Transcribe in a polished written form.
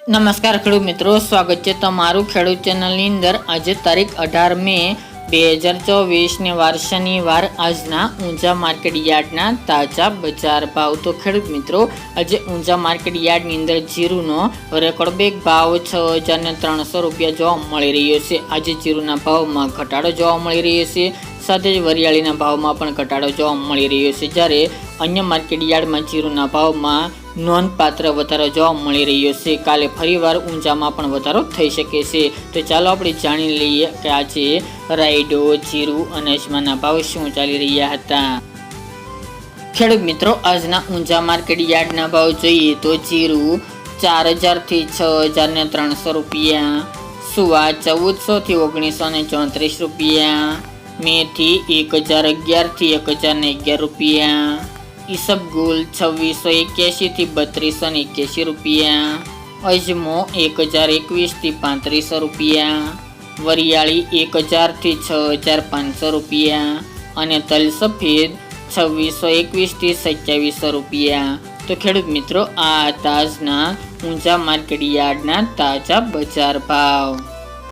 નમસ્કાર ખેડૂત મિત્રો, સ્વાગત છે તમારું ખેડૂત ચેનલની અંદર। આજે તારીખ 18 મે 2024 ને વાર શનિવાર। આજના ઊંઝા માર્કેટ યાર્ડના તાજા બજાર ભાવ। તો ખેડૂત મિત્રો, આજે ઊંઝા માર્કેટ યાર્ડની અંદર જીરુનો રેકોર્ડ બેક ભાવ 6300 રૂપિયા જોવા મળી રહ્યો છે। આજે જીરુના ભાવમાં ઘટાડો જોવા મળી રહ્યો છે, સાથે જ વરિયાળીના ભાવમાં પણ ઘટાડો જોવા મળી રહ્યો છે। જ્યારે અન્ય માર્કેટ યાર્ડમાં જીરુના ભાવમાં નોંધપાત્ર વધારો જોવા મળી રહ્યો છે। કાલે ફરીવાર ઊંઝામાં પણ વધારો થઈ શકે છે। તો ચાલો આપણે જાણી લઈએ કે આજે રાયડો, જીરું અને અજમાના ભાવ શું ચાલી રહ્યા હતા। ખેડૂત મિત્રો, આજના ઊંઝા માર્કેટ યાર્ડના ભાવ જોઈએ તો જીરું 4000 થી 6300 રૂપિયા, સુવા 1400 થી 1934 રૂપિયા, મેથી 1011 થી 1011 રૂપિયા, ઈસબગુલ 2681 થી 3281 રૂપિયા, અજમો 1021 થી 3500 રૂપિયા, વરિયાળી 1000 થી 6500 રૂપિયા અને તલ સફેદ 2621 થી 2700 રૂપિયા। તો ખેડૂત મિત્રો, આ તાજના ઊંઝા માર્કેટ યાર્ડના તાજા બજાર ભાવ।